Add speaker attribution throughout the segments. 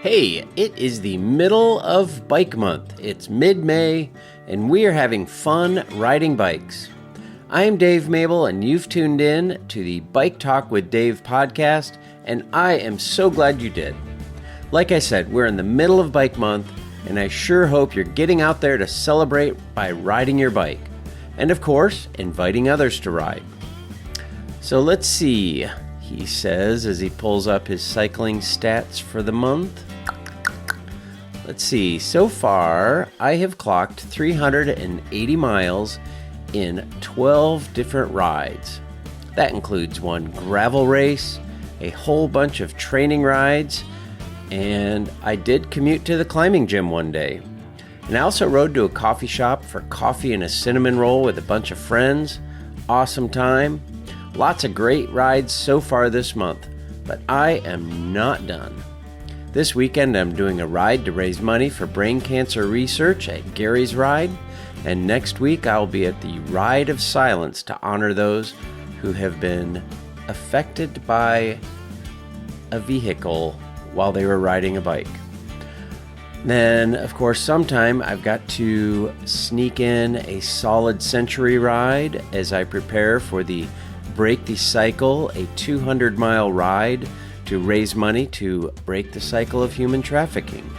Speaker 1: Hey, it is the middle of bike month. It's mid-May, and we are having fun riding bikes. I am Dave Mabel, and you've tuned in to the Bike Talk with Dave podcast, and I am so glad you did. Like I said, we're in the middle of bike month, and I sure hope you're getting out there to celebrate by riding your bike, and of course, inviting others to ride. So let's see, he says as he pulls up his cycling stats for the month. Let's see, so far I have clocked 380 miles in 12 different rides. That includes one gravel race, a whole bunch of training rides, and I did commute to the climbing gym one day. And I also rode to a coffee shop for coffee and a cinnamon roll with a bunch of friends. Awesome time. Lots of great rides so far this month, but I am not done. This weekend, I'm doing a ride to raise money for brain cancer research at Gary's Ride, and next week I'll be at the Ride of Silence to honor those who have been affected by a vehicle while they were riding a bike. Then, of course, sometime I've got to sneak in a solid century ride as I prepare for the Break the Cycle, a 200-mile ride to raise money to break the cycle of human trafficking.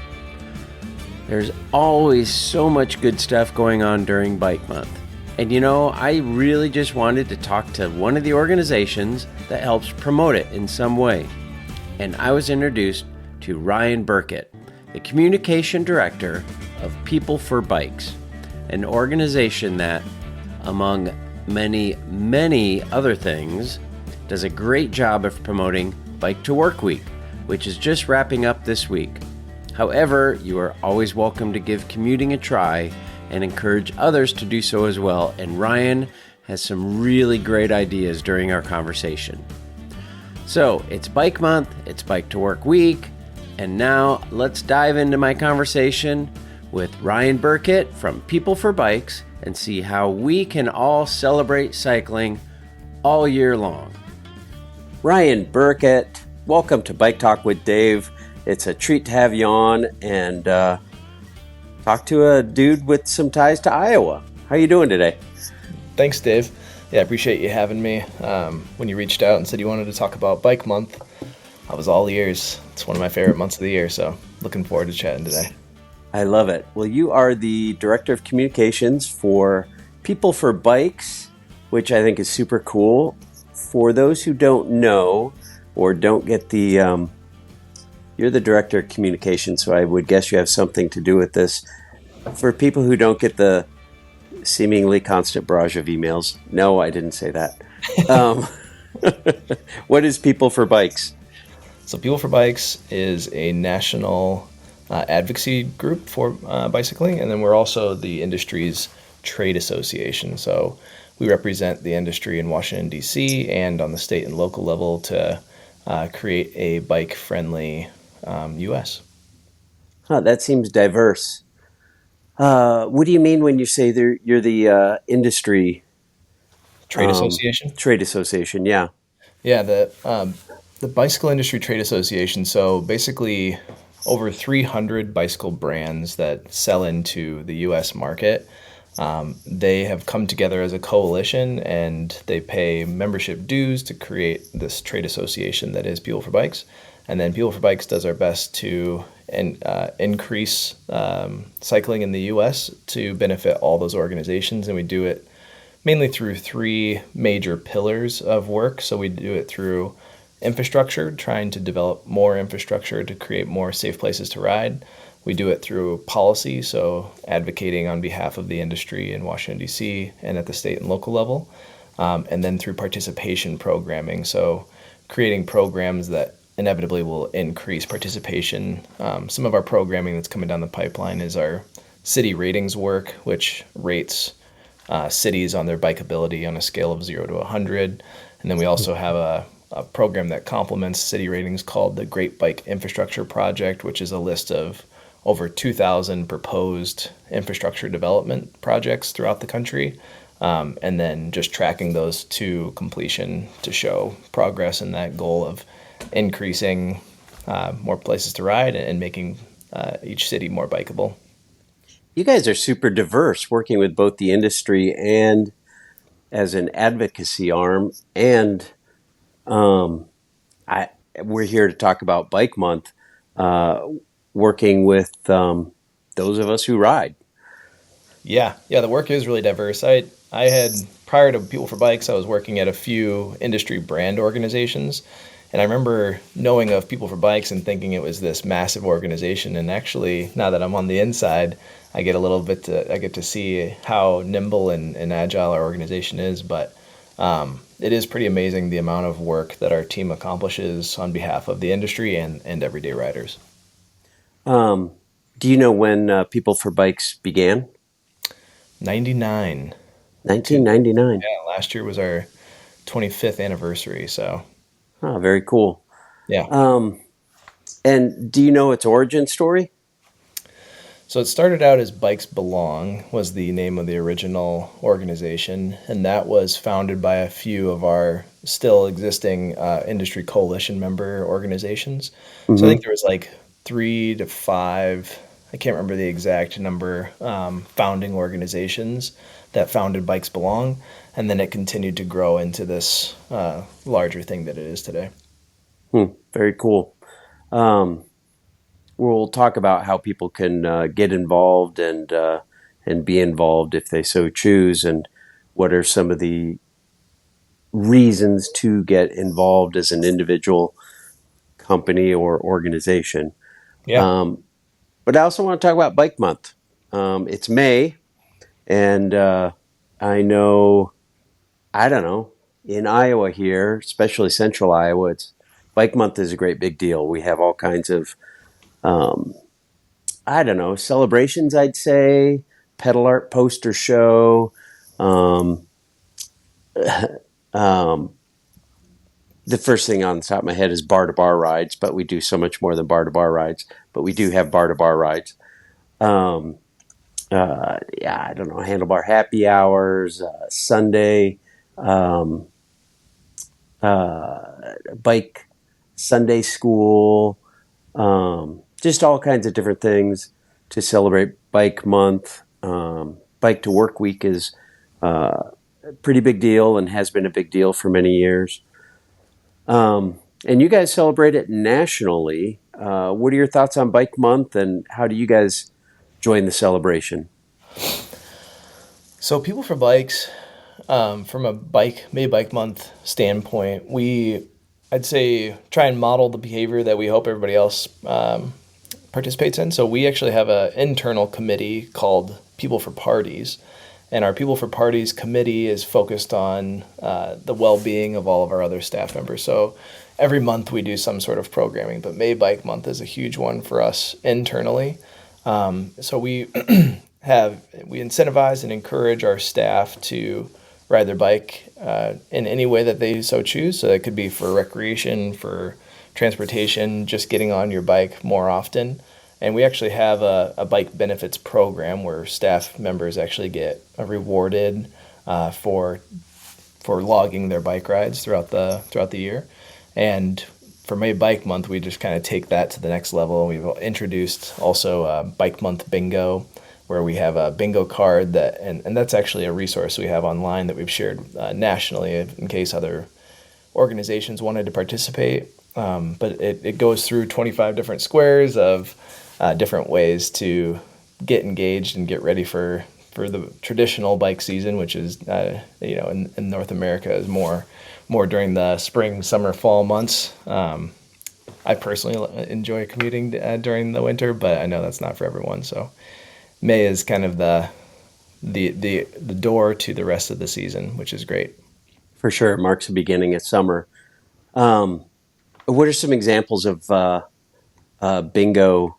Speaker 1: There's always so much good stuff going on during Bike Month. And I really just wanted to talk to one of the organizations that helps promote it in some way. And I was introduced to Ryan Birkicht, the Communication Director of People for Bikes, an organization that, among many, many other things, does a great job of promoting Bike to Work Week, which is just wrapping up this week. However, you are always welcome to give commuting a try and encourage others to do so as well, and Ryan has some really great ideas during our conversation. So, it's Bike Month, it's Bike to Work Week, and now let's dive into my conversation with Ryan Birkicht from People for Bikes and see how we can all celebrate cycling all year long. Ryan Birkicht, welcome to Bike Talk with Dave. It's a treat to have you on and talk to a dude with some ties to Iowa. How you doing today?
Speaker 2: Thanks, Dave. Yeah, I appreciate you having me. When you reached out and said you wanted to talk about Bike Month, I was all ears. It's one of my favorite months of the year, so looking forward to chatting today.
Speaker 1: I love it. Well, you are the Director of Communications for People for Bikes, which I think is super cool. For those who don't know or don't get the, you're the Director of Communications, so I would guess you have something to do with this. For people who don't get the seemingly constant barrage of emails, no, I didn't say that. What is People for Bikes?
Speaker 2: So People for Bikes is a national advocacy group for bicycling, and then we're also the industry's trade association. So we represent the industry in Washington, D.C. and on the state and local level to create a bike-friendly U.S.
Speaker 1: That seems diverse. What do you mean when you say you're the industry?
Speaker 2: Trade association?
Speaker 1: Trade association, yeah.
Speaker 2: Yeah, the Bicycle Industry Trade Association. So basically over 300 bicycle brands that sell into the U.S. market. They have come together as a coalition and they pay membership dues to create this trade association that is People for Bikes. And then People for Bikes does our best to increase cycling in the U.S. to benefit all those organizations. And we do it mainly through three major pillars of work. So we do it through infrastructure, trying to develop more infrastructure to create more safe places to ride. We do it through policy, so advocating on behalf of the industry in Washington, D.C. and at the state and local level. And then through participation programming, so creating programs that inevitably will increase participation. Some of our programming that's coming down the pipeline is our city ratings work, which rates cities on their bikeability on a scale of 0 to 100. And then we also have a program that complements city ratings called the Great Bike Infrastructure Project, which is a list of over 2,000 proposed infrastructure development projects throughout the country, and then just tracking those to completion to show progress in that goal of increasing more places to ride and making each city more bikeable.
Speaker 1: You guys are super diverse, working with both the industry and as an advocacy arm. And um, I we're here to talk about Bike Month, uh, working with those of us who ride.
Speaker 2: Yeah, the work is really diverse. I had prior to People for Bikes, I was working at a few industry brand organizations, and I remember knowing of People for Bikes and thinking it was this massive organization. And actually, now that I'm on the inside, I get to see how nimble and agile our organization is. But it is pretty amazing the amount of work that our team accomplishes on behalf of the industry and everyday riders.
Speaker 1: Um, do you know when People for Bikes began?
Speaker 2: 99 to
Speaker 1: 1999.
Speaker 2: yeah, last year was our 25th anniversary. So
Speaker 1: Oh, very cool.
Speaker 2: yeah.
Speaker 1: Um, and do you know its origin story?
Speaker 2: So it started out as Bikes Belong was the name of the original organization, and that was founded by a few of our still existing industry coalition member organizations. So I think
Speaker 1: Hmm.
Speaker 2: there was like 3 to 5, I can't remember the exact number, founding organizations that founded Bikes Belong, and then it continued to grow into this larger thing that it is today.
Speaker 1: Very cool. Um, we'll talk about how people can get involved and be involved if they so choose, and what are some of the reasons to get involved as an individual, company, or organization.
Speaker 2: Yeah.
Speaker 1: Um, but I also want to talk about Bike Month. It's May, and I know, I don't know, in Iowa here, especially central Iowa, it's Bike Month is a great big deal. We have all kinds of um, I don't know, celebrations, I'd say, pedal art poster show. Um, um, the first thing on the top of my head is bar to bar rides, but we do so much more than bar to bar rides. But we do have bar to bar rides. Um, yeah, I don't know, handlebar happy hours, Sunday, um, bike Sunday school, just all kinds of different things to celebrate Bike Month. Bike to Work Week is a pretty big deal and has been a big deal for many years. And you guys celebrate it nationally. What are your thoughts on Bike Month, and how do you guys join the celebration?
Speaker 2: So People for Bikes, from a May Bike Month standpoint, I'd say, try and model the behavior that we hope everybody else participates in. So we actually have an internal committee called People for Parties, and our People for Parties committee is focused on the well-being of all of our other staff members. So every month we do some sort of programming, but May Bike Month is a huge one for us internally. So we incentivize and encourage our staff to ride their bike in any way that they so choose. So it could be for recreation, for transportation, just getting on your bike more often. And we actually have a bike benefits program where staff members actually get rewarded for logging their bike rides throughout the year. And for May Bike Month, we just kind of take that to the next level. We've introduced also Bike Month Bingo, where we have a bingo card and that's actually a resource we have online that we've shared nationally in case other organizations wanted to participate. But it goes through 25 different squares of different ways to get engaged and get ready for the traditional bike season, which is in North America is more during the spring, summer, fall months. I personally enjoy commuting during the winter, but I know that's not for everyone. So May is kind of the door to the rest of the season, which is great.
Speaker 1: For sure, it marks the beginning of summer. Um, what are some examples of bingo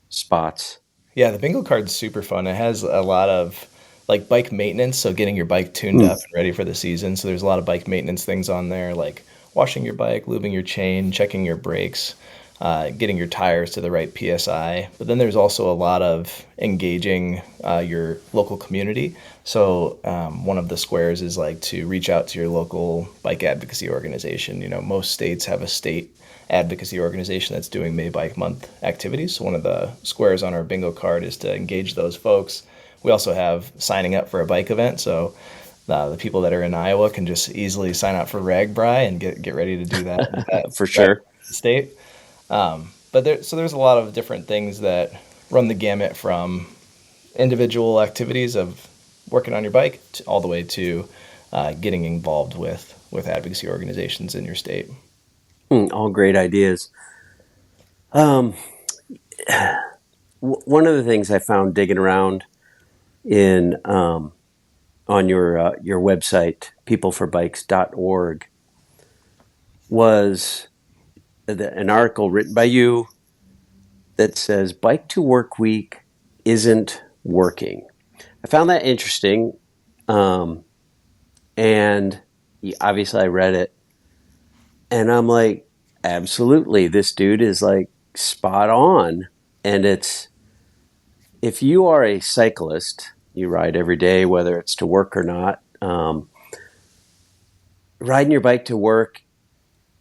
Speaker 1: spots?
Speaker 2: Yeah, the bingo card's super fun. It has a lot of like bike maintenance, so getting your bike tuned
Speaker 1: Hmm.
Speaker 2: up and ready for the season. So there's a lot of bike maintenance things on there, like washing your bike, lubing your chain, checking your brakes, getting your tires to the right PSI. But then there's also a lot of engaging your local community. So one of the squares is like to reach out to your local bike advocacy organization. You know, most states have a state advocacy organization that's doing May Bike Month activities. So one of the squares on our bingo card is to engage those folks. We also have signing up for a bike event. So the people that are in Iowa can just easily sign up for RAGBRAI and get ready to do that
Speaker 1: For
Speaker 2: right
Speaker 1: sure.
Speaker 2: in the state. So there's a lot of different things that run the gamut from individual activities of working on your bike all the way to getting involved with advocacy organizations in your state.
Speaker 1: All great ideas. Um, One of the things I found digging around in on your website, peopleforbikes.org, was an article written by you that says Bike to Work Week isn't working. I found that interesting, um, and obviously I read it, and I'm like, absolutely, this dude is like spot on. And it's, if you are a cyclist, you ride every day, whether it's to work or not. Riding your bike to work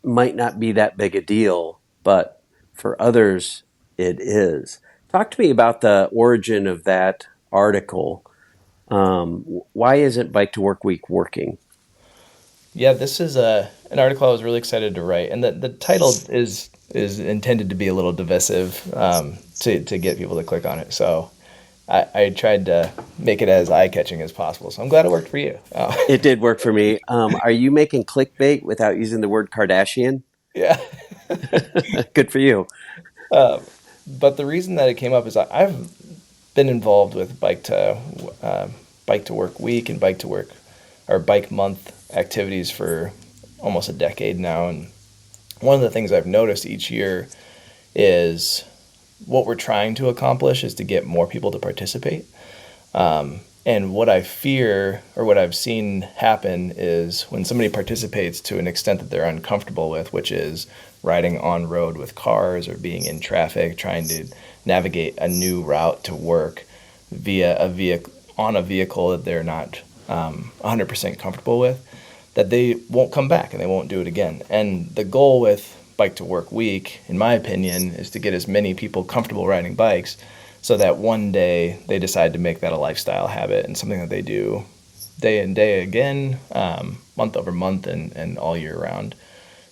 Speaker 1: might not be that big a deal, but for others, it is. Talk to me about the origin of that article. Why isn't Bike to Work Week working?
Speaker 2: Yeah, this is an article I was really excited to write, and the title is intended to be a little divisive to get people to click on it. So I tried to make it as eye catching as possible. So I'm glad it worked for you.
Speaker 1: It did work for me. Are you making clickbait without using the word Kardashian?
Speaker 2: Yeah.
Speaker 1: Good for you.
Speaker 2: But the reason that it came up is I've been involved with bike to work week and bike to work or bike month activities for almost a decade now, and one of the things I've noticed each year is what we're trying to accomplish is to get more people to participate. And what I fear or what I've seen happen is when somebody participates to an extent that they're uncomfortable with, which is riding on road with cars or being in traffic, trying to navigate a new route to work via a vehicle on a vehicle that they're not 100% comfortable with, that they won't come back and they won't do it again. And the goal with Bike to Work Week, in my opinion, is to get as many people comfortable riding bikes so that one day they decide to make that a lifestyle habit and something that they do day in, day again, month over month, and all year round.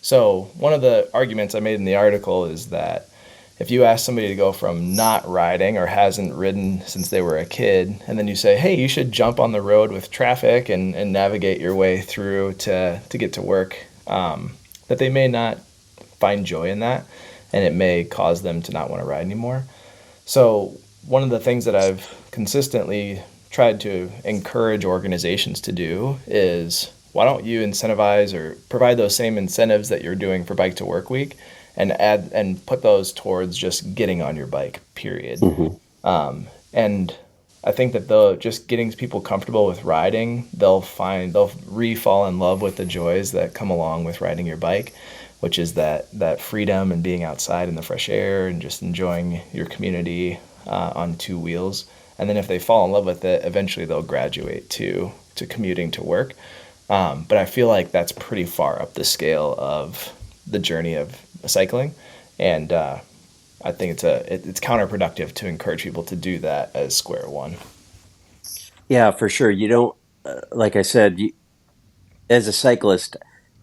Speaker 2: So one of the arguments I made in the article is that if you ask somebody to go from not riding or hasn't ridden since they were a kid, and then you say, hey, you should jump on the road with traffic and navigate your way through to get to work, that they may not find joy in that, and it may cause them to not want to ride anymore. So one of the things that I've consistently tried to encourage organizations to do is, why don't you incentivize or provide those same incentives that you're doing for Bike to Work Week and add and put those towards just getting on your bike, period.
Speaker 1: Mm-hmm.
Speaker 2: And I think that the just getting people comfortable with riding, they'll re-fall in love with the joys that come along with riding your bike, which is that freedom and being outside in the fresh air and just enjoying your community on two wheels. And then if they fall in love with it, eventually they'll graduate to commuting to work. But I feel like that's pretty far up the scale of the journey of cycling, and I think it's counterproductive to encourage people to do that as square one.
Speaker 1: Yeah, for sure. You don't, like I said, as a cyclist,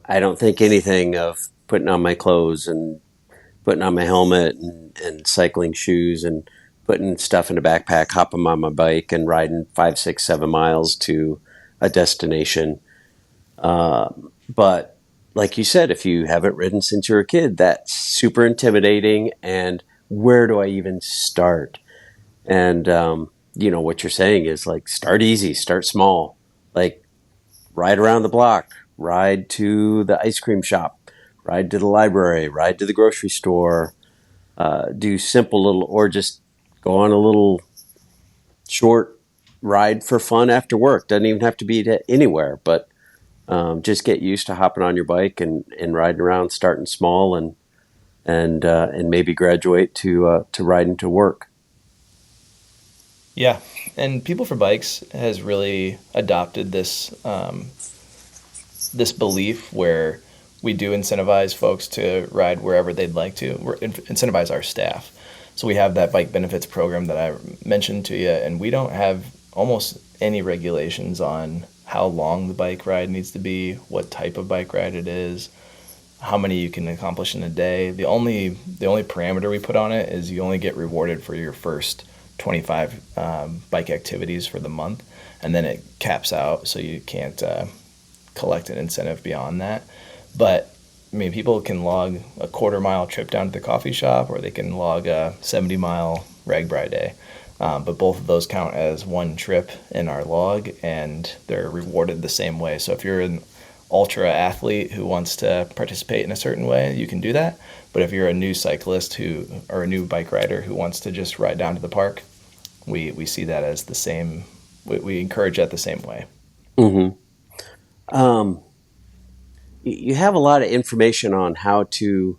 Speaker 1: I don't think anything of putting on my clothes and putting on my helmet and cycling shoes and putting stuff in a backpack, hopping on my bike and riding 5, 6, 7 miles to a destination. But like you said, if you haven't ridden since you're a kid, that's super intimidating. And where do I even start? And, what you're saying is like, start easy, start small, like ride around the block, ride to the ice cream shop, ride to the library, ride to the grocery store, do simple little, or just go on a little short ride for fun after work. Doesn't even have to be to anywhere, but just get used to hopping on your bike and riding around, starting small, and maybe graduate to riding to work.
Speaker 2: Yeah, and People for Bikes has really adopted this belief where we do incentivize folks to ride wherever they'd like to. Incentivize our staff. So we have that bike benefits program that I mentioned to you, and we don't have almost any regulations on how long the bike ride needs to be, what type of bike ride it is, how many you can accomplish in a day. The only parameter we put on it is you only get rewarded for your first 25 bike activities for the month, and then it caps out, so you can't collect an incentive beyond that. But I mean, people can log a quarter-mile trip down to the coffee shop, or they can log a 70-mile RAGBRAI day. But both of those count as one trip in our log, and they're rewarded the same way. So if you're an ultra athlete who wants to participate in a certain way, you can do that. But if you're a new cyclist or a new bike rider who wants to just ride down to the park, we see that as the same. We encourage that the same way.
Speaker 1: Mm-hmm. You have a lot of information on how to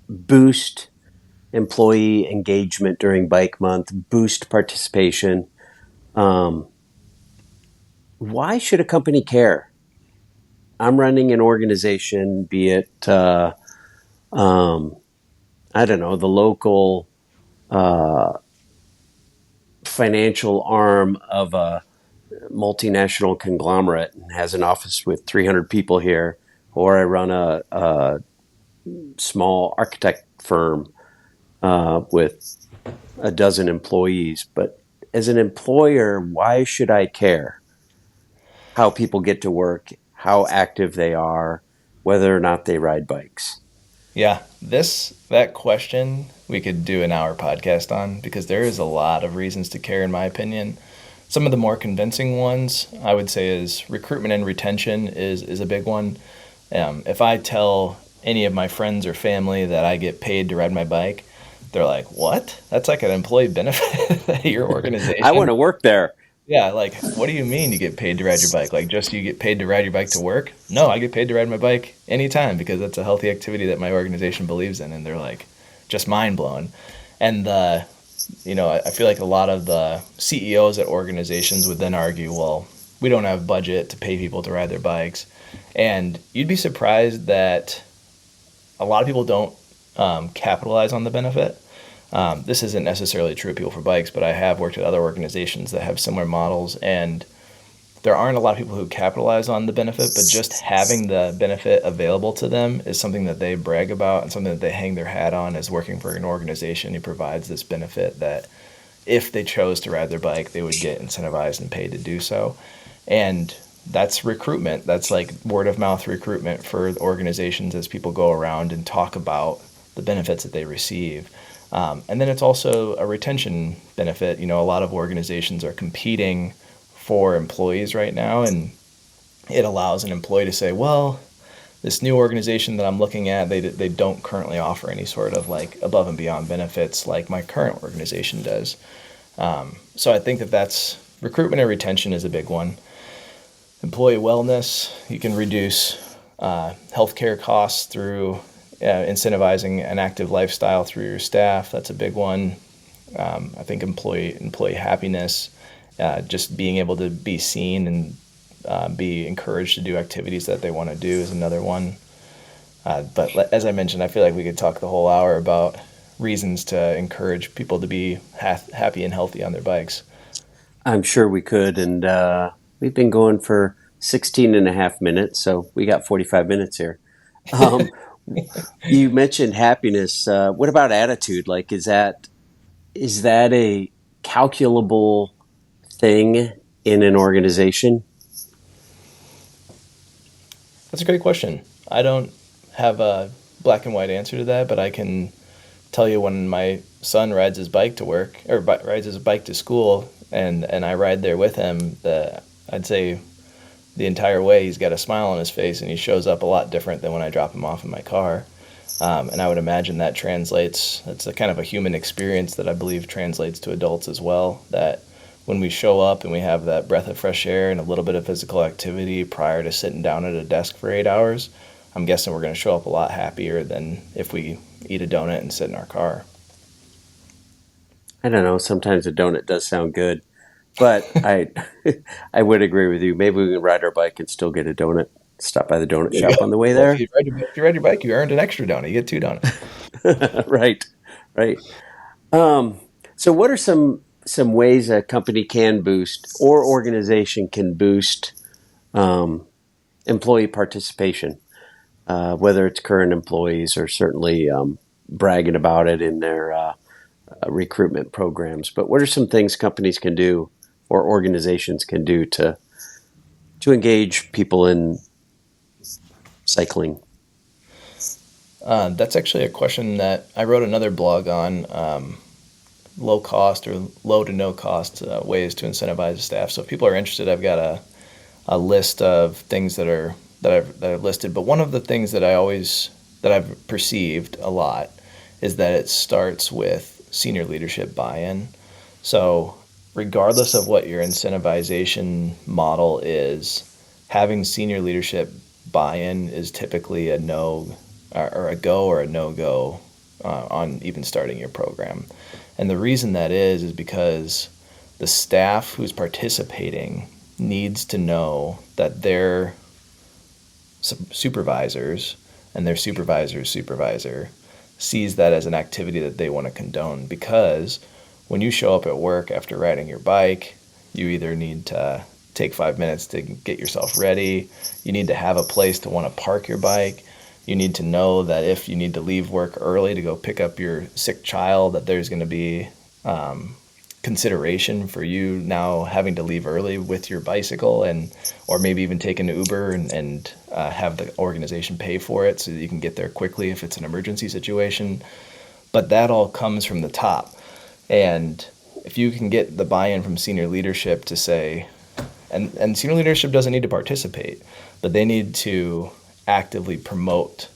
Speaker 1: boost employee engagement during Bike Month, boost participation. Why should a company care? I'm running an organization, be it, I don't know, the local financial arm of a multinational conglomerate and has an office with 300 people here, or I run a small architect firm with a dozen employees. But as an employer, why should I care how people get to work, how active they are, whether or not they ride bikes?
Speaker 2: Yeah, that question we could do an hour podcast on, because there is a lot of reasons to care, in my opinion. Some of the more convincing ones I would say is recruitment and retention is a big one. If I tell any of my friends or family that I get paid to ride my bike, they're like, "What? That's like an employee benefit at your organization?"
Speaker 1: I want to work there.
Speaker 2: Yeah, like, what do you mean you get paid to ride your bike? Like, just you get paid to ride your bike to work? No, I get paid to ride my bike anytime because that's a healthy activity that my organization believes in. And they're like, just mind blown. And I feel like a lot of the CEOs at organizations would then argue, well, we don't have budget to pay people to ride their bikes. And you'd be surprised that a lot of people don't capitalize on the benefit. This isn't necessarily true of People for Bikes, but I have worked at other organizations that have similar models, and there aren't a lot of people who capitalize on the benefit, but just having the benefit available to them is something that they brag about and something that they hang their hat on as working for an organization who provides this benefit that if they chose to ride their bike, they would get incentivized and paid to do so. And that's recruitment. That's like word of mouth recruitment for organizations as people go around and talk about the benefits that they receive. And then it's also a retention benefit. A lot of organizations are competing for employees right now, and it allows an employee to say, well, this new organization that I'm looking at, they don't currently offer any sort of like above and beyond benefits like my current organization does. So I think that's recruitment and retention is a big one. Employee wellness, you can reduce healthcare costs through incentivizing an active lifestyle through your staff. That's a big one. I think employee happiness, just being able to be seen and be encouraged to do activities that they want to do is another one. But as I mentioned, I feel like we could talk the whole hour about reasons to encourage people to be happy and healthy on their bikes.
Speaker 1: I'm sure we could. And we've been going for 16 and a half minutes, so we got 45 minutes here. You mentioned happiness. What about attitude? Like, is that a calculable thing in an organization?
Speaker 2: That's a great question. I don't have a black and white answer to that, but I can tell you when my son rides his bike to work or rides his bike to school, and I ride there with him, I'd say the entire way he's got a smile on his face, and he shows up a lot different than when I drop him off in my car. And I would imagine that translates, it's a kind of a human experience that I believe translates to adults as well, that when we show up and we have that breath of fresh air and a little bit of physical activity prior to sitting down at a desk for 8 hours, I'm guessing we're going to show up a lot happier than if we eat a donut and sit in our car.
Speaker 1: I don't know. Sometimes a donut does sound good. But I would agree with you. Maybe we can ride our bike and still get a donut. Stop by the donut
Speaker 2: There you
Speaker 1: shop
Speaker 2: go.
Speaker 1: on the way
Speaker 2: Well,
Speaker 1: there.
Speaker 2: if you ride your bike, you earned an extra donut. You get two donuts.
Speaker 1: Right, right. Um, so, what are some ways a company can boost or organization can boost um, employee participation, whether it's current employees or certainly bragging about it in their recruitment programs? But what are some things companies can do or organizations can do to engage people in cycling?
Speaker 2: That's actually a question that I wrote another blog on. Low cost or low to no cost ways to incentivize staff. So if people are interested, I've got a list of things that are listed. But one of the things that I've perceived a lot is that it starts with senior leadership buy-in. So regardless of what your incentivization model is, having senior leadership buy-in is typically a no or a go or a no go on even starting your program. And the reason that is because the staff who's participating needs to know that their supervisors and their supervisor's supervisor sees that as an activity that they want to condone, because when you show up at work after riding your bike, you either need to take 5 minutes to get yourself ready, you need to have a place to want to park your bike, you need to know that if you need to leave work early to go pick up your sick child, that there's going to be consideration for you now having to leave early with your bicycle, and or maybe even take an Uber and have the organization pay for it so that you can get there quickly if it's an emergency situation. But that all comes from the top. And if you can get the buy-in from senior leadership to say, and senior leadership doesn't need to participate, but they need to actively promote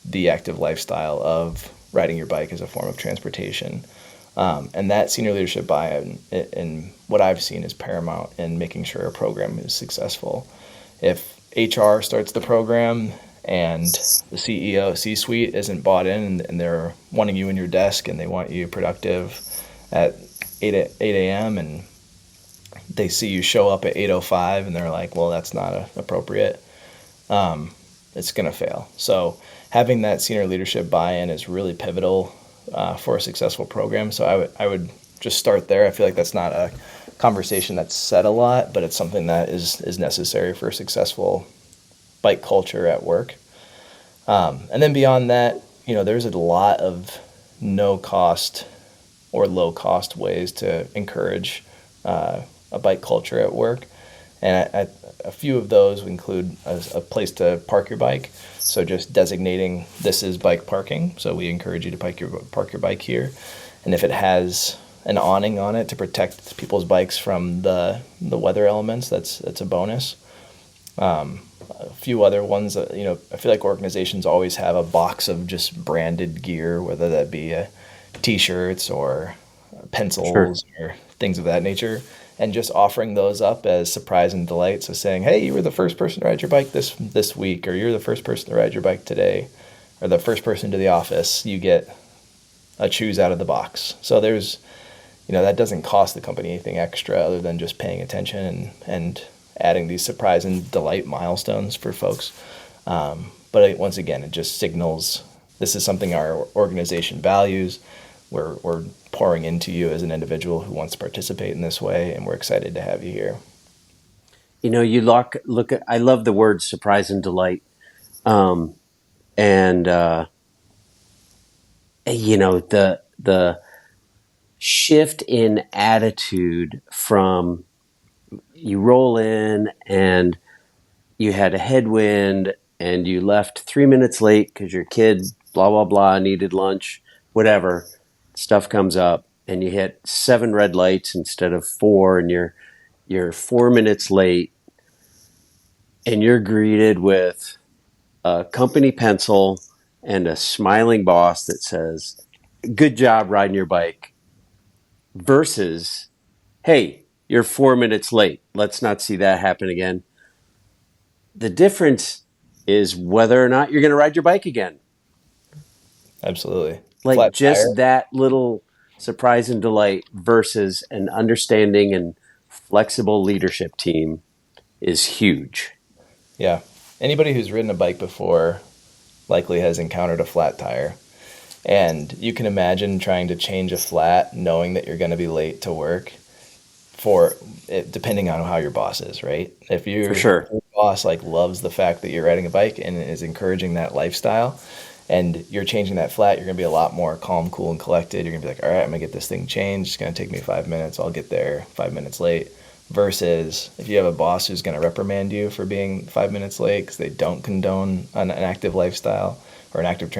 Speaker 2: the active lifestyle of riding your bike as a form of transportation. And that senior leadership buy-in, and what I've seen, is paramount in making sure a program is successful. If HR starts the program and the CEO, C-suite isn't bought in, and they're wanting you in your desk and they want you productive at 8 a.m. and they see you show up at 8:05 and they're like, well, that's not appropriate, it's going to fail. So having that senior leadership buy-in is really pivotal for a successful program. So I would just start there. I feel like that's not a conversation that's said a lot, but it's something that is necessary for a successful bike culture at work. And then beyond that, there's a lot of no cost or low cost ways to encourage a bike culture at work. And a few of those include a place to park your bike. So just designating this is bike parking. So we encourage you to park your bike here. And if it has an awning on it to protect people's bikes from the weather elements, that's a bonus. A few other ones that, I feel like organizations always have a box of just branded gear, whether that be t-shirts or
Speaker 1: Sure.
Speaker 2: pencils or things of that nature, and just offering those up as surprise and delight. So saying, hey, you were the first person to ride your bike this week, or you're the first person to ride your bike today, or the first person to the office, you get a choose out of the box. So there's, that doesn't cost the company anything extra other than just paying attention and adding these surprise and delight milestones for folks. But once again, it just signals this is something our organization values. We're pouring into you as an individual who wants to participate in this way, and we're excited to have you here.
Speaker 1: You look at. I love the word surprise and delight, um, and the shift in attitude from you roll in and you had a headwind and you left 3 minutes late because your kid blah blah blah needed lunch, whatever stuff comes up, and you hit 7 red lights instead of four, and you're 4 minutes late, and you're greeted with a company pencil and a smiling boss that says, "Good job riding your bike," versus, "Hey, you're 4 minutes late. Let's not see that happen again." The difference is whether or not you're going to ride your bike again.
Speaker 2: Absolutely.
Speaker 1: Like
Speaker 2: Flat tire.
Speaker 1: just that little surprise and delight versus an understanding and flexible leadership team is huge.
Speaker 2: Yeah. Anybody who's ridden a bike before likely has encountered a flat tire. And you can imagine trying to change a flat knowing that you're going to be late to work for it, depending on how your boss is, right? If
Speaker 1: For
Speaker 2: your
Speaker 1: sure.
Speaker 2: boss like loves the fact that you're riding a bike and is encouraging that lifestyle and you're changing that flat, you're going to be a lot more calm, cool, and collected. You're going to be like, all right, I'm going to get this thing changed. It's going to take me 5 minutes. I'll get there 5 minutes late. Versus if you have a boss who's going to reprimand you for being 5 minutes late because they don't condone an active lifestyle or an active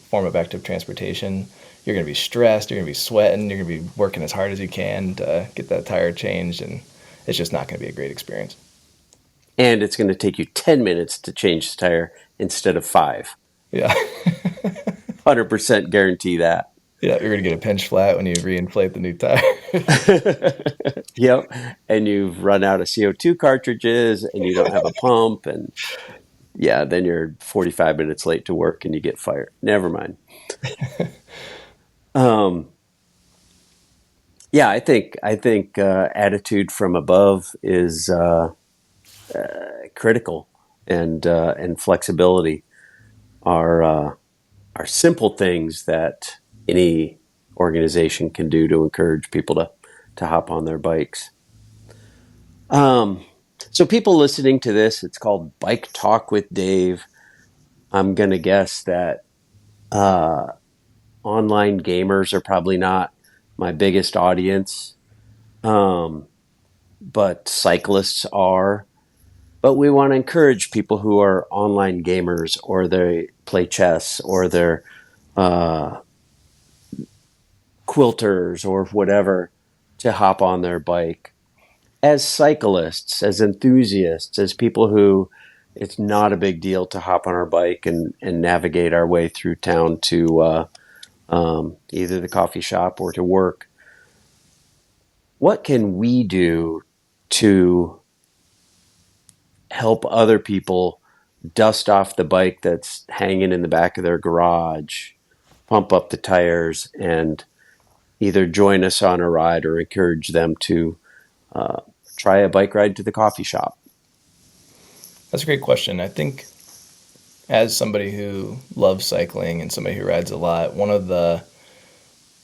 Speaker 2: form of active transportation, you're going to be stressed, you're going to be sweating, you're going to be working as hard as you can to get that tire changed, and it's just not going to be a great experience.
Speaker 1: And it's going to take you 10 minutes to change the tire instead of 5.
Speaker 2: Yeah.
Speaker 1: 100% guarantee that.
Speaker 2: Yeah, you're going to get a pinch flat when you reinflate the new tire.
Speaker 1: Yep. And you've run out of CO2 cartridges and you don't have a pump. And yeah, then you're 45 minutes late to work and you get fired. Never mind. Yeah, I think attitude from above is critical, and flexibility are simple things that any organization can do to encourage people to hop on their bikes. So people listening to this, it's called Bike Talk with Dave. I'm going to guess that online gamers are probably not my biggest audience, but cyclists are. But we want to encourage people who are online gamers or they play chess or they're quilters or whatever to hop on their bike. As cyclists, as enthusiasts, as people who it's not a big deal to hop on our bike and navigate our way through town to either the coffee shop or to work. What can we do to help other people dust off the bike that's hanging in the back of their garage, pump up the tires, and either join us on a ride or encourage them to try a bike ride to the coffee shop?
Speaker 2: That's a great question. I think as somebody who loves cycling and somebody who rides a lot, one of the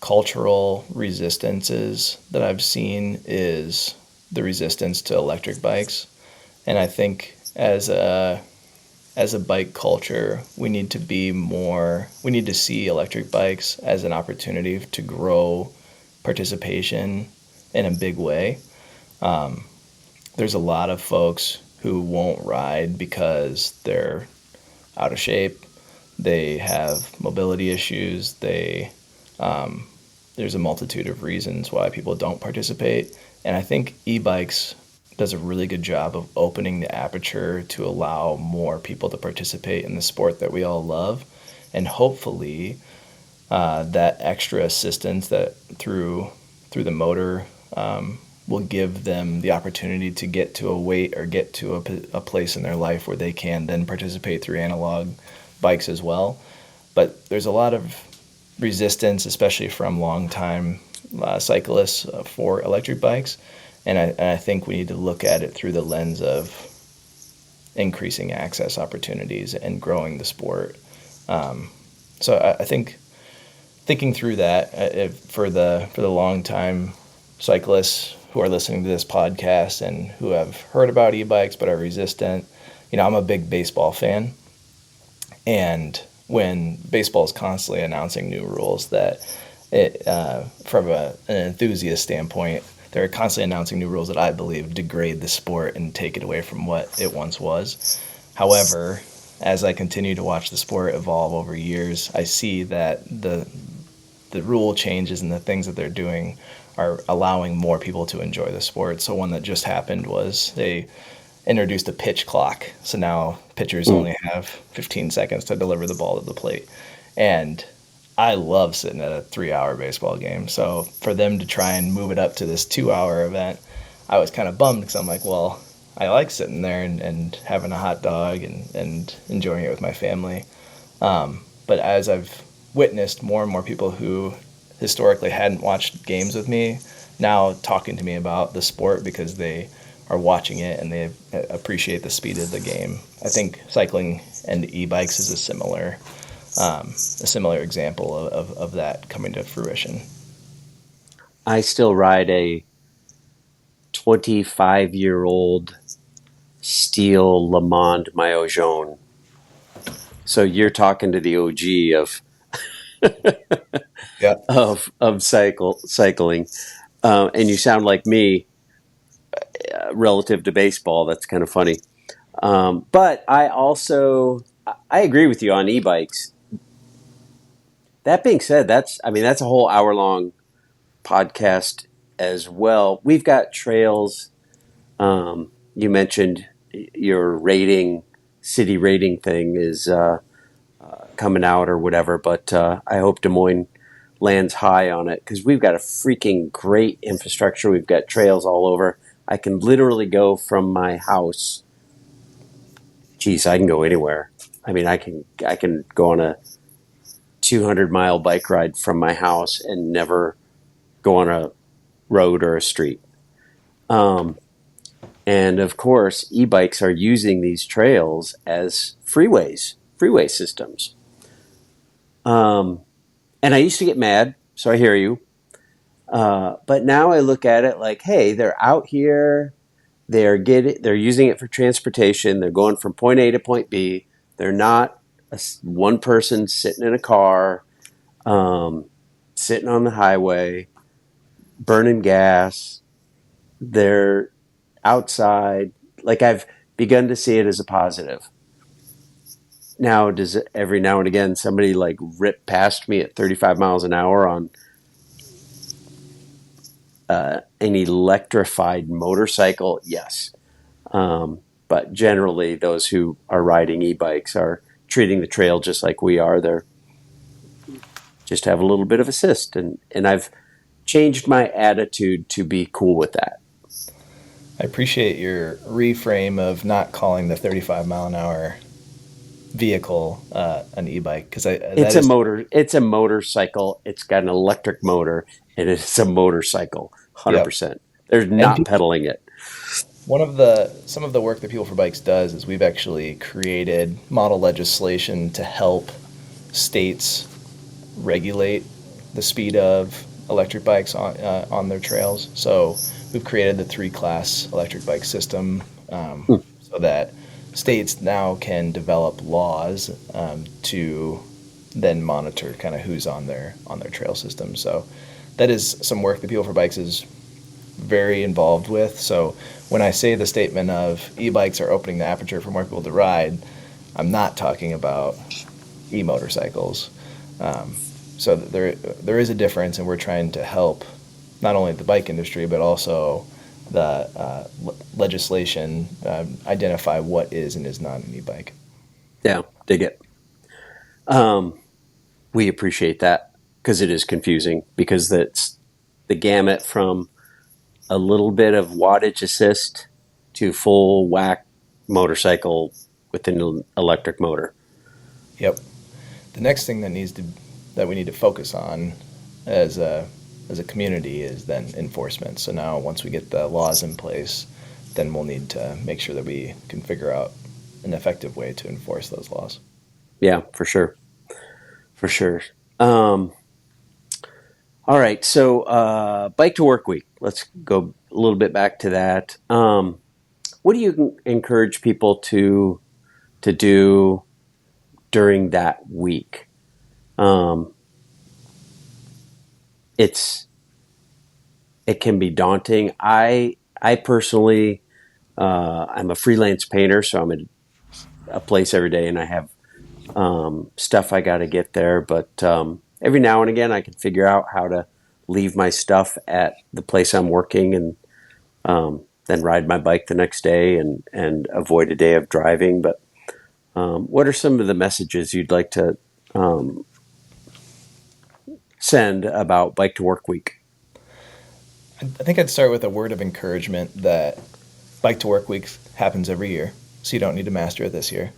Speaker 2: cultural resistances that I've seen is the resistance to electric bikes. And I think as a bike culture, we need to see electric bikes as an opportunity to grow participation in a big way. There's a lot of folks who won't ride because they're out of shape. They have mobility issues. There's a multitude of reasons why people don't participate. And I think e-bikes does a really good job of opening the aperture to allow more people to participate in the sport that we all love. And hopefully that extra assistance that through the motor will give them the opportunity to get to a weight or get to a place in their life where they can then participate through analog bikes as well. But there's a lot of resistance, especially from longtime cyclists for electric bikes. And I think we need to look at it through the lens of increasing access opportunities and growing the sport. So I think thinking through that for the long time cyclists who are listening to this podcast and who have heard about e-bikes but are resistant, I'm a big baseball fan, and when baseball is constantly announcing new rules that from an enthusiast standpoint, they're constantly announcing new rules that I believe degrade the sport and take it away from what it once was. However, as I continue to watch the sport evolve over years, I see that the rule changes and the things that they're doing are allowing more people to enjoy the sport. So one that just happened was they introduced a pitch clock. So now pitchers only have 15 seconds to deliver the ball to the plate. And I love sitting at a 3-hour baseball game. So for them to try and move it up to this 2-hour event, I was kind of bummed because I'm like, well, I like sitting there and having a hot dog and enjoying it with my family. But as I've witnessed more and more people who historically hadn't watched games with me now talking to me about the sport because they are watching it and they appreciate the speed of the game. I think cycling and e-bikes is a similar example of that coming to fruition.
Speaker 1: I still ride a 25-year-old steel Le Monde Maillot Jaune. So you're talking to the OG
Speaker 2: Yeah.
Speaker 1: of cycling, and you sound like me relative to baseball. That's kind of funny. But I agree with you on e-bikes. That being said, that's a whole hour long podcast as well. We've got trails. You mentioned your city rating thing is coming out or whatever, but I hope Des Moines lands high on it because we've got a freaking great infrastructure. We've got trails all over. I can literally go from my house. Geez, I can go anywhere. I mean, I can go on a 200-mile bike ride from my house and never go on a road or a street. Um, and of course, e-bikes are using these trails as freeway systems. Um, and I used to get mad, so I hear you. But now I look at it like, hey, they're out here. They're using it for transportation. They're going from point A to point B. They're not one person sitting in a car, um, sitting on the highway, burning gas. They're outside. Like I've begun to see it as a positive. Now, does it, every now and again somebody like rip past me at 35 miles an hour on an electrified motorcycle? Yes. But generally, those who are riding e-bikes are treating the trail just like we are. They're just have a little bit of assist, and I've changed my attitude to be cool with that.
Speaker 2: I appreciate your reframe of not calling the 35 mile an hour vehicle an e-bike because I that
Speaker 1: It's a
Speaker 2: is
Speaker 1: motor. It's a motorcycle. It's got an electric motor, and it's a motorcycle.
Speaker 2: yep.
Speaker 1: 100%. There's
Speaker 2: And
Speaker 1: not pedaling it.
Speaker 2: one of the some of the work that People for Bikes does is we've actually created model legislation to help states regulate the speed of electric bikes on their trails. So we've created the three-class electric bike system
Speaker 1: Hmm.
Speaker 2: so that states now can develop laws to then monitor kind of who's on their trail system. So that is some work that People for Bikes is very involved with. So when I say the statement of e-bikes are opening the aperture for more people to ride, I'm not talking about e-motorcycles. Um, so there is a difference, and we're trying to help not only the bike industry but also the legislation identify what is and is not an e-bike.
Speaker 1: Yeah, dig it. Um, we appreciate that because it is confusing because that's the gamut from a little bit of wattage assist to full whack motorcycle with an electric motor.
Speaker 2: Yep. The next thing that we need to focus on as a community is then enforcement. So now once we get the laws in place, then we'll need to make sure that we can figure out an effective way to enforce those laws.
Speaker 1: Yeah, for sure. For sure. Um, all right. So, bike to work week. Let's go a little bit back to that. What do you encourage people to do during that week? Um, it's it can be daunting. I personally, I'm a freelance painter, so I'm at a place every day, and I have stuff I got to get there. But every now and again, I can figure out how to leave my stuff at the place I'm working, and then ride my bike the next day, and avoid a day of driving. But what are some of the messages you'd like to um, send about bike to work week?
Speaker 2: I think I'd start with a word of encouragement that Bike to Work Week happens every year, so you don't need to master it this year.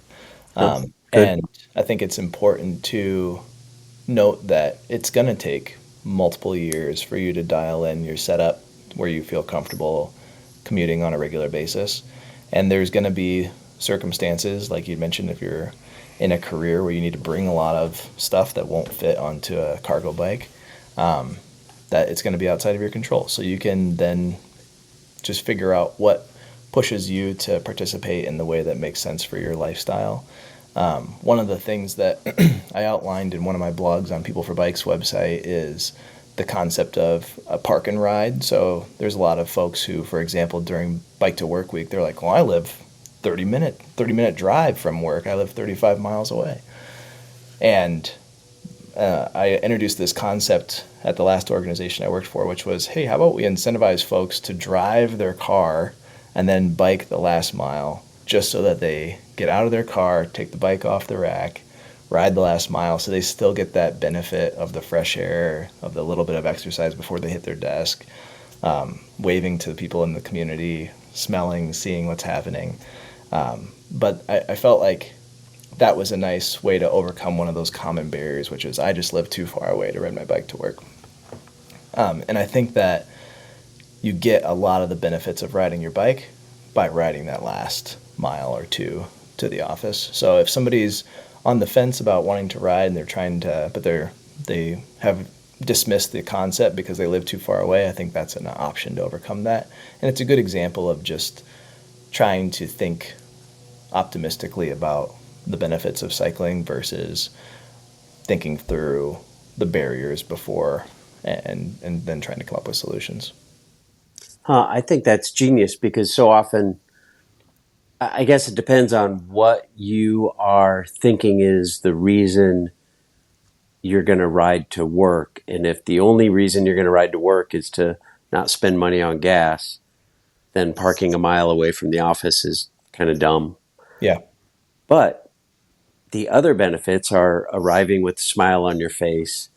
Speaker 1: Oh, good.
Speaker 2: And I think it's important to note that it's going to take multiple years for you to dial in your setup where you feel comfortable commuting on a regular basis. And there's going to be circumstances, like you mentioned, if you're in a career where you need to bring a lot of stuff that won't fit onto a cargo bike, that it's going to be outside of your control. So you can then just figure out what pushes you to participate in the way that makes sense for your lifestyle. One of the things that I outlined in one of my blogs on People for Bikes website is the concept of a park and ride. So there's a lot of folks who, for example, during Bike to Work week, they're like, well, I live 30-minute drive from work. I live 35 miles away. And I introduced this concept at the last organization I worked for, which was, hey, how about we incentivize folks to drive their car and then bike the last mile, just so that they get out of their car, take the bike off the rack, ride the last mile, so they still get that benefit of the fresh air, of the little bit of exercise before they hit their desk, waving to the people in the community, smelling, seeing what's happening. But I felt like that was a nice way to overcome one of those common barriers, which is I just live too far away to ride my bike to work. And I think that you get a lot of the benefits of riding your bike by riding that last mile or two to the office. So if somebody's on the fence about wanting to ride and they're trying to, but they have dismissed the concept because they live too far away, I think that's an option to overcome that. And it's a good example of just trying to think optimistically about the benefits of cycling versus thinking through the barriers before and then trying to come up with solutions.
Speaker 1: I think that's genius because so often, I guess it depends on what you are thinking is the reason you're going to ride to work. And if the only reason you're going to ride to work is to not spend money on gas, then parking a mile away from the office is kind of dumb.
Speaker 2: Yeah.
Speaker 1: But the other benefits are arriving with a smile on your face,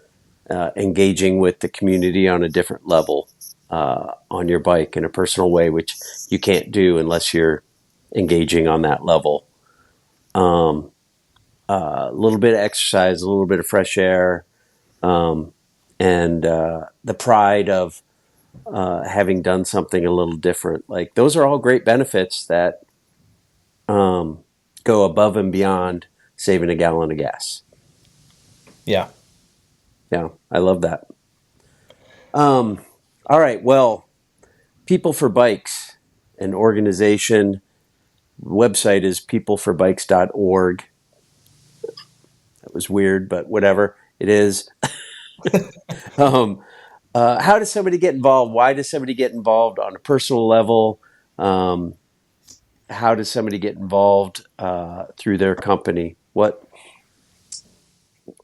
Speaker 1: engaging with the community on a different level, on your bike in a personal way, which you can't do unless you're engaging on that level. A little bit of exercise, a little bit of fresh air, and the pride of having done something a little different. Like those are all great benefits that go above and beyond saving a gallon of gas.
Speaker 2: Yeah.
Speaker 1: Yeah, I love that. All right, well, People for Bikes, an organization, website is peopleforbikes.org. That was weird, but whatever, it is. How does somebody get involved? Why does somebody get involved on a personal level? How does somebody get involved through their company? What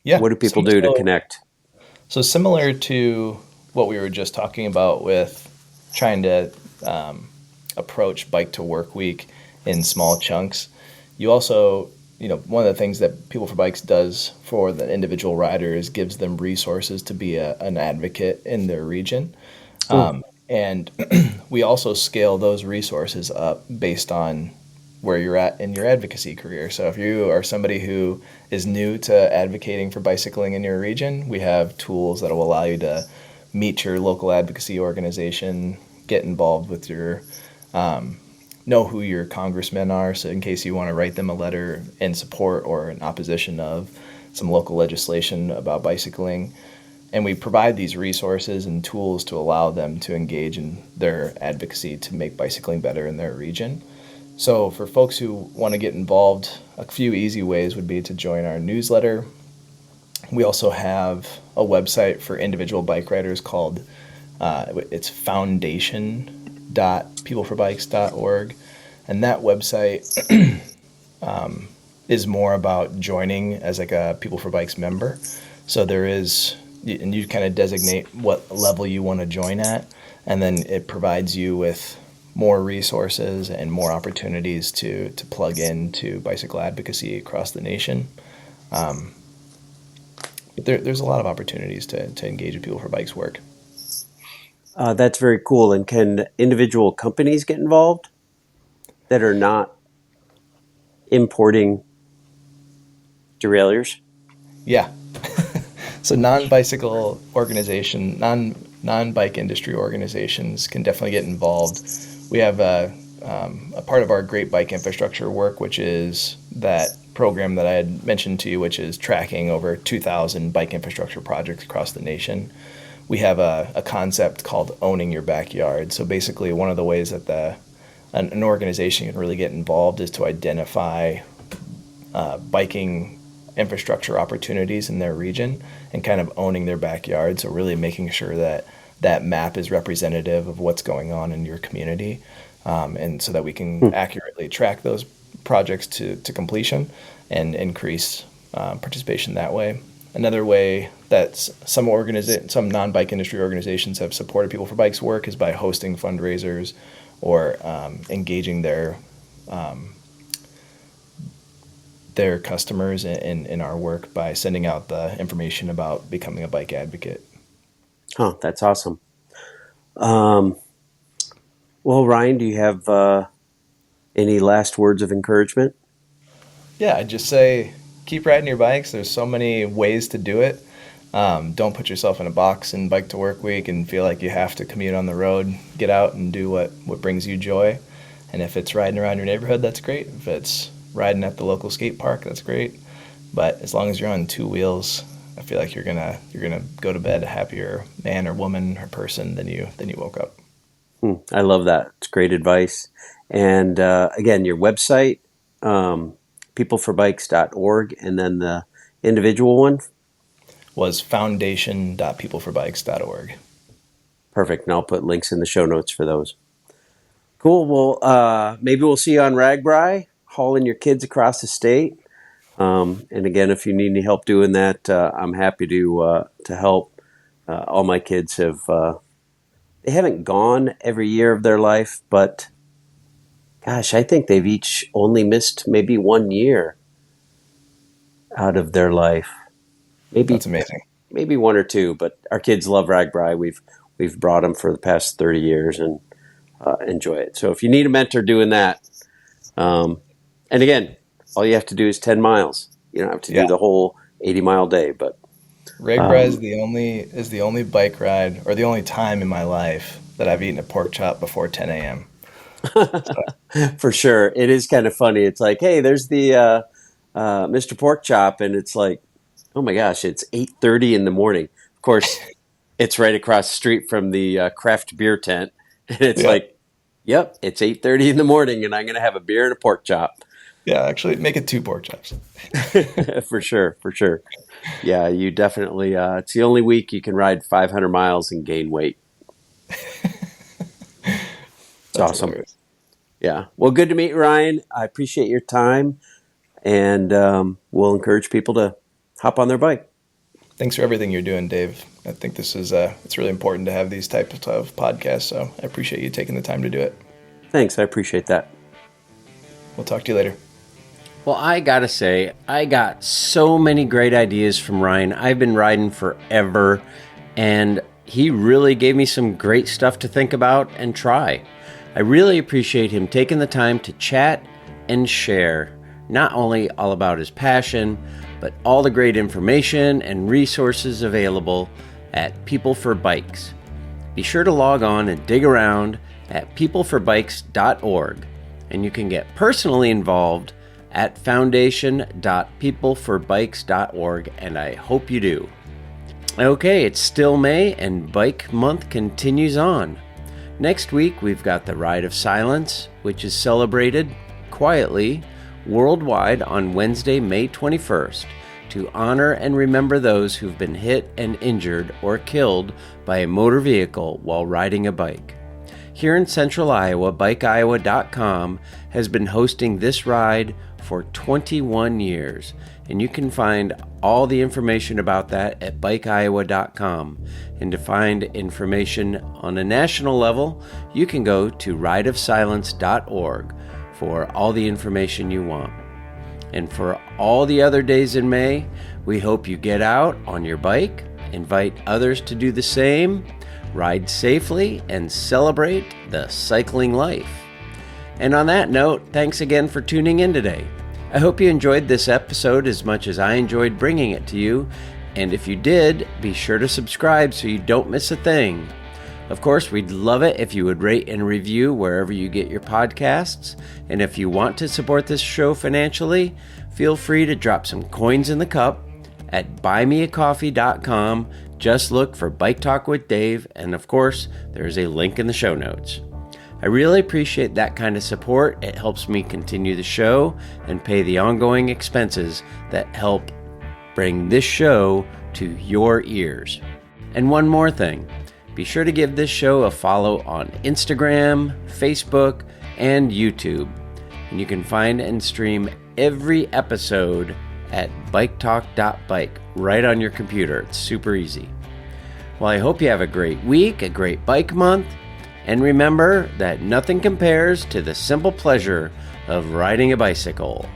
Speaker 2: Yeah.
Speaker 1: do people do to connect?
Speaker 2: So similar to what we were just talking about with trying to approach Bike to Work Week in small chunks, you also, one of the things that People for Bikes does for the individual rider is gives them resources to be an advocate in their region. And we also scale those resources up based on where you're at in your advocacy career. So if you are somebody who is new to advocating for bicycling in your region, we have tools that will allow you to meet your local advocacy organization, get involved with your, know who your congressmen are, so in case you want to write them a letter in support or in opposition of some local legislation about bicycling. And we provide these resources and tools to allow them to engage in their advocacy to make bicycling better in their region. So for folks who want to get involved, a few easy ways would be to join our newsletter. We also have a website for individual bike riders called, it's foundation.peopleforbikes.org. And that website is more about joining as like a People for Bikes member. So there is, and you kind of designate what level you want to join at, and then it provides you with more resources and more opportunities to plug into bicycle advocacy across the nation. But there's a lot of opportunities to engage with People for Bikes work.
Speaker 1: That's very cool. And can individual companies get involved that are not importing derailleurs?
Speaker 2: Yeah. So non-bicycle organization, non-bike industry organizations can definitely get involved. We have a part of our Great Bike Infrastructure work, which is that program that I had mentioned to you, which is tracking over 2,000 bike infrastructure projects across the nation. We have a concept called owning your backyard. So basically, one of the ways that an organization can really get involved is to identify biking infrastructure opportunities in their region and kind of owning their backyard. So really making sure that that map is representative of what's going on in your community, and so that we can accurately track those projects to completion and increase participation that way. Another way that some non-bike industry organizations have supported People for Bikes work is by hosting fundraisers or engaging their customers in our work by sending out the information about becoming a bike advocate.
Speaker 1: Oh, that's awesome. Well, Ryan, do you have any last words of encouragement?
Speaker 2: Yeah, I'd just say keep riding your bikes. There's so many ways to do it. Don't put yourself in a box in Bike to Work Week and feel like you have to commute on the road. Get out and do what brings you joy. And if it's riding around your neighborhood, that's great. If it's riding at the local skate park, that's great. But as long as you're on two wheels, I feel like you're gonna go to bed a happier man or woman or person than you woke up.
Speaker 1: I love that. It's great advice. And again, your website, peopleforbikes.org, and then the individual one
Speaker 2: was foundation.peopleforbikes.org.
Speaker 1: Perfect. And I'll put links in the show notes for those. Cool. Well, maybe we'll see you on RAGBRAI, hauling your kids across the state. And again, if you need any help doing that, I'm happy to help. All my kids they haven't gone every year of their life, but gosh, I think they've each only missed maybe 1 year out of their life. Maybe
Speaker 2: that's amazing.
Speaker 1: Maybe 1 or 2, but our kids love RAGBRAI. We've brought them for the past 30 years and enjoy it. So if you need a mentor doing that, and again, all you have to do is 10 miles. You don't have to do the whole 80-mile day, but
Speaker 2: RAGBRAI is the only bike ride or the only time in my life that I've eaten a pork chop before 10 a.m.
Speaker 1: For sure. It is kind of funny. It's like, hey, there's the Mr. Pork Chop, and it's like, oh my gosh, it's 8:30 in the morning. Of course, it's right across the street from the craft beer tent, and it's like, yep, it's 8:30 in the morning, and I'm going to have a beer and a pork chop.
Speaker 2: Yeah, actually, make it 2 pork chops.
Speaker 1: For sure. Yeah, you definitely, it's the only week you can ride 500 miles and gain weight. It's awesome. Hilarious. Yeah. Well, good to meet you, Ryan. I appreciate your time, and we'll encourage people to hop on their bike.
Speaker 2: Thanks for everything you're doing, Dave. I think this is it's really important to have these types of podcasts, so I appreciate you taking the time to do it.
Speaker 1: Thanks. I appreciate that.
Speaker 2: We'll talk to you later.
Speaker 1: Well, I gotta say, I got so many great ideas from Ryan. I've been riding forever, and he really gave me some great stuff to think about and try. I really appreciate him taking the time to chat and share, not only all about his passion, but all the great information and resources available at People for Bikes. Be sure to log on and dig around at peopleforbikes.org, and you can get personally involved at foundation.peopleforbikes.org, and I hope you do. Okay, it's still May, and Bike Month continues on. Next week, we've got the Ride of Silence, which is celebrated quietly worldwide on Wednesday, May 21st, to honor and remember those who've been hit and injured or killed by a motor vehicle while riding a bike. Here in Central Iowa, BikeIowa.com has been hosting this ride for 21 years, and you can find all the information about that at BikeIowa.com. And to find information on a national level, you can go to rideofsilence.org for all the information you want. And for all the other days in May, we hope you get out on your bike, invite others to do the same, ride safely, and celebrate the cycling life. And on that note, thanks again for tuning in today. I hope you enjoyed this episode as much as I enjoyed bringing it to you, And if you did, be sure to subscribe so you don't miss a thing. Of course, we'd love it if you would rate and review wherever you get your podcasts. And if you want to support this show financially, feel free to drop some coins in the cup at buymeacoffee.com. Just look for Bike Talk with Dave, and of course, there's a link in the show notes. I really appreciate that kind of support. It helps me continue the show and pay the ongoing expenses that help bring this show to your ears. And one more thing. Be sure to give this show a follow on Instagram, Facebook, and YouTube. And you can find and stream every episode at biketalk.bike right on your computer. It's super easy. Well, I hope you have a great week, a great bike month, and remember that nothing compares to the simple pleasure of riding a bicycle.